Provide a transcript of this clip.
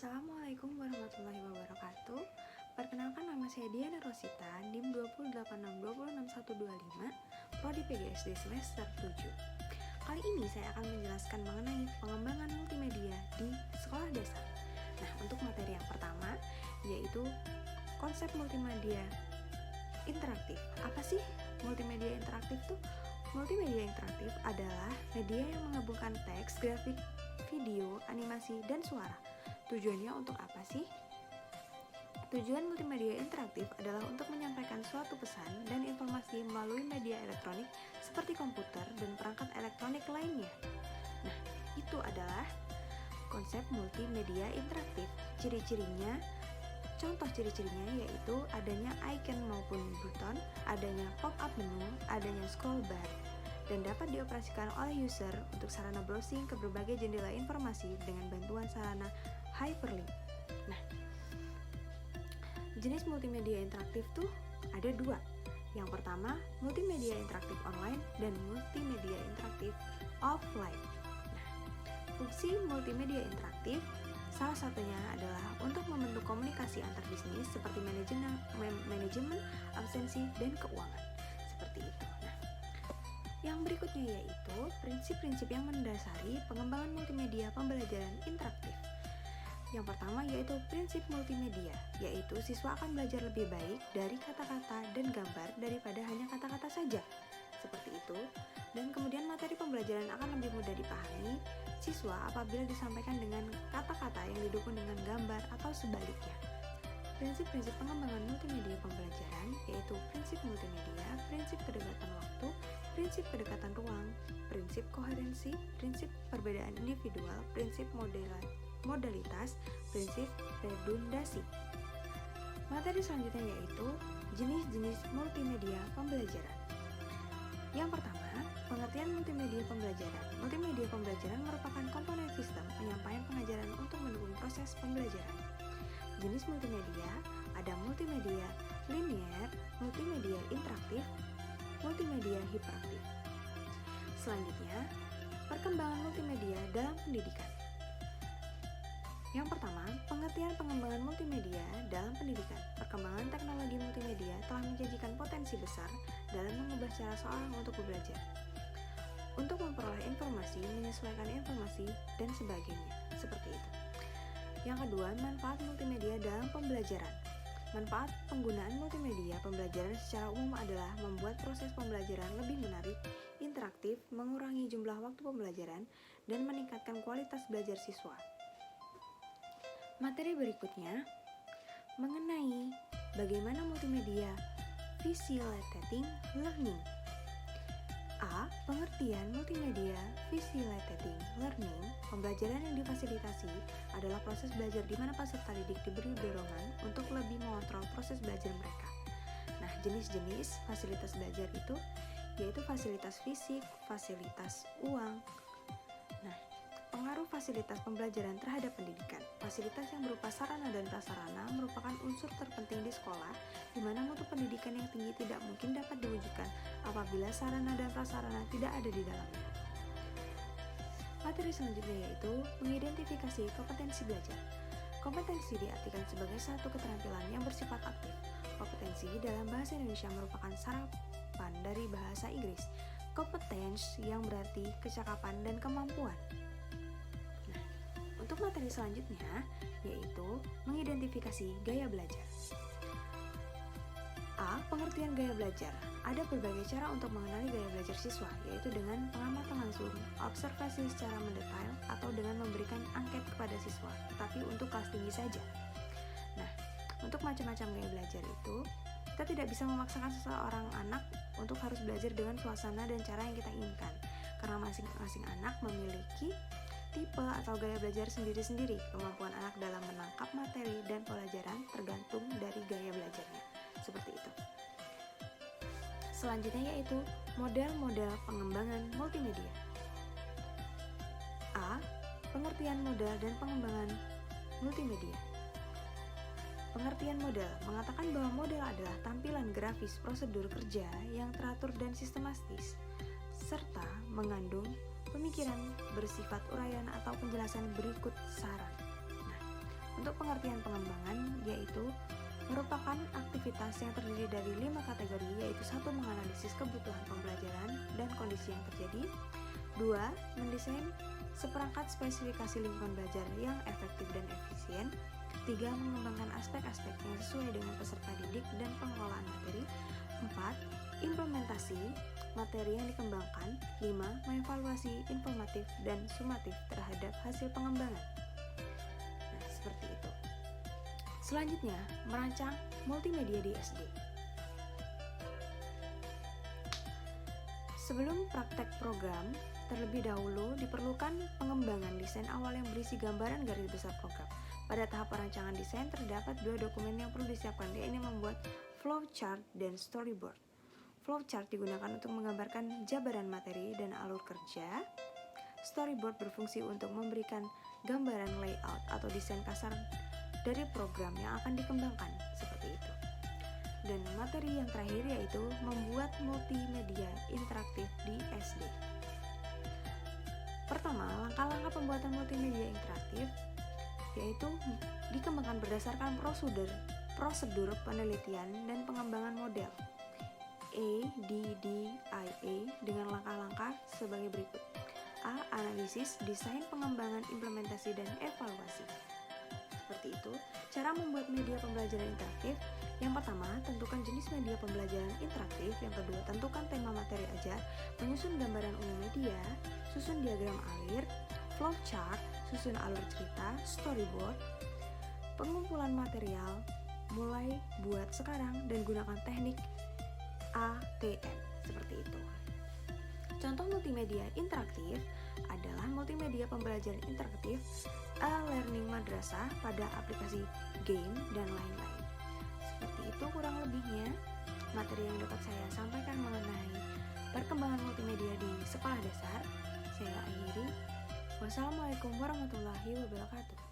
Assalamualaikum warahmatullahi wabarakatuh. Perkenalkan, nama saya Diana Rosita, NIM 286626125, Prodi PGSD semester 7. Kali ini saya akan menjelaskan mengenai pengembangan multimedia di sekolah dasar. Nah, untuk materi yang pertama yaitu konsep multimedia interaktif. Apa sih multimedia interaktif tuh? Multimedia interaktif adalah media yang menggabungkan teks, grafik, video, animasi, dan suara. Tujuannya untuk apa sih? Tujuan multimedia interaktif adalah untuk menyampaikan suatu pesan dan informasi melalui media elektronik seperti komputer dan perangkat elektronik lainnya. Nah, itu adalah konsep multimedia interaktif. Contoh ciri-cirinya yaitu adanya icon maupun button, adanya pop-up menu, adanya scroll bar, dan dapat dioperasikan oleh user untuk sarana browsing ke berbagai jendela informasi dengan bantuan sarana hyperlink. Nah, jenis multimedia interaktif tuh ada dua. Yang pertama, multimedia interaktif online dan multimedia interaktif offline. Nah, fungsi multimedia interaktif salah satunya adalah untuk membentuk komunikasi antar bisnis seperti manajemen, absensi, dan keuangan. Seperti itu. Nah, yang berikutnya yaitu prinsip-prinsip yang mendasari pengembangan multimedia pembelajaran interaktif. Yang pertama yaitu prinsip multimedia, yaitu siswa akan belajar lebih baik dari kata-kata dan gambar daripada hanya kata-kata saja. Seperti itu. Dan kemudian materi pembelajaran akan lebih mudah dipahami siswa apabila disampaikan dengan kata-kata yang didukung dengan gambar atau sebaliknya. Prinsip-prinsip pengembangan multimedia pembelajaran yaitu prinsip multimedia, prinsip kedekatan waktu, prinsip kedekatan ruang, prinsip koherensi, prinsip perbedaan individual, prinsip modalitas, prinsip redundasi. Materi selanjutnya yaitu jenis-jenis multimedia pembelajaran. Yang pertama, pengertian multimedia pembelajaran. Multimedia pembelajaran merupakan komponen sistem penyampaian pengajaran untuk mendukung proses pembelajaran. Jenis multimedia ada multimedia linear, multimedia interaktif, multimedia hiperaktif. Selanjutnya, perkembangan multimedia dalam pendidikan. Yang pertama, pengertian pengembangan multimedia dalam pendidikan. Perkembangan teknologi multimedia telah menjanjikan potensi besar dalam mengubah cara seorang untuk belajar, untuk memperoleh informasi, menyesuaikan informasi, dan sebagainya. Seperti itu. Yang kedua, manfaat multimedia dalam pembelajaran. Manfaat penggunaan multimedia pembelajaran secara umum adalah membuat proses pembelajaran lebih menarik, interaktif, mengurangi jumlah waktu pembelajaran, dan meningkatkan kualitas belajar siswa. Materi berikutnya mengenai bagaimana multimedia facilitating learning. A. Pengertian multimedia facilitating learning. Pembelajaran yang difasilitasi adalah proses belajar di mana peserta didik diberi dorongan untuk lebih mengontrol proses belajar mereka. Nah, jenis-jenis fasilitas belajar itu yaitu fasilitas fisik, fasilitas uang. Nah, pengaruh fasilitas pembelajaran terhadap pendidikan. Fasilitas yang berupa sarana dan prasarana merupakan unsur terpenting di sekolah, di mana mutu pendidikan yang tinggi tidak mungkin dapat diwujudkan apabila sarana dan prasarana tidak ada di dalamnya. Materi selanjutnya yaitu mengidentifikasi kompetensi belajar. Kompetensi diartikan sebagai satu keterampilan yang bersifat aktif. Kompetensi dalam bahasa Indonesia merupakan sarapan dari bahasa Inggris. Competence yang berarti kecakapan dan kemampuan. Untuk materi selanjutnya yaitu mengidentifikasi gaya belajar. A. Pengertian gaya belajar. Ada berbagai cara untuk mengenali gaya belajar siswa, yaitu dengan pengamatan langsung, observasi secara mendetail, atau dengan memberikan angket kepada siswa, tetapi untuk kelas tinggi saja. Nah, untuk macam-macam gaya belajar itu, kita tidak bisa memaksakan seseorang anak untuk harus belajar dengan suasana dan cara yang kita inginkan, karena masing-masing anak memiliki tipe atau gaya belajar sendiri-sendiri. Kemampuan anak dalam menangkap materi dan pelajaran tergantung dari gaya belajarnya. Seperti itu. Selanjutnya yaitu model-model pengembangan multimedia. A. Pengertian model dan pengembangan multimedia. Pengertian model mengatakan bahwa model adalah tampilan grafis prosedur kerja yang teratur dan sistematis, serta mengandung pemikiran bersifat uraian atau penjelasan berikut saran. Nah, Untuk pengertian pengembangan yaitu merupakan aktivitas yang terdiri dari 5 kategori, yaitu 1. Menganalisis kebutuhan pembelajaran dan kondisi yang terjadi. 2. Mendesain seperangkat spesifikasi lingkungan belajar yang efektif dan efisien. 3. Mengembangkan aspek-aspek yang sesuai dengan peserta didik dan pengelolaan materi. 4. Implementasi materi yang dikembangkan. 5. Mengevaluasi informatif dan sumatif terhadap hasil pengembangan. Nah, seperti itu. Selanjutnya, merancang multimedia di SD. Sebelum praktek program, terlebih dahulu diperlukan pengembangan desain awal yang berisi gambaran garis besar program. Pada tahap perancangan desain terdapat 2 dokumen yang perlu disiapkan, yaitu membuat flowchart dan storyboard. Flowchart digunakan untuk menggambarkan jabaran materi dan alur kerja. Storyboard berfungsi untuk memberikan gambaran layout atau desain kasar dari program yang akan dikembangkan, seperti itu. Dan materi yang terakhir yaitu membuat multimedia interaktif di SD. Pertama, langkah-langkah pembuatan multimedia interaktif yaitu dikembangkan berdasarkan prosedur penelitian dan pengembangan model ADDIA dengan langkah-langkah sebagai berikut. A. Analisis, desain, pengembangan, implementasi, dan evaluasi. Seperti itu, cara membuat media pembelajaran interaktif. Yang pertama, tentukan jenis media pembelajaran interaktif. Yang kedua, tentukan tema materi ajar, menyusun gambaran umum media, susun diagram alir, flowchart, susun alur cerita, storyboard, pengumpulan material, mulai buat sekarang dan gunakan teknik ATM, seperti itu. Contoh multimedia interaktif adalah multimedia pembelajaran interaktif, e-learning madrasah pada aplikasi game, dan lain-lain. Seperti itu kurang lebihnya materi yang dapat saya sampaikan mengenai perkembangan multimedia di sekolah dasar. Saya akhiri. Wassalamualaikum warahmatullahi wabarakatuh.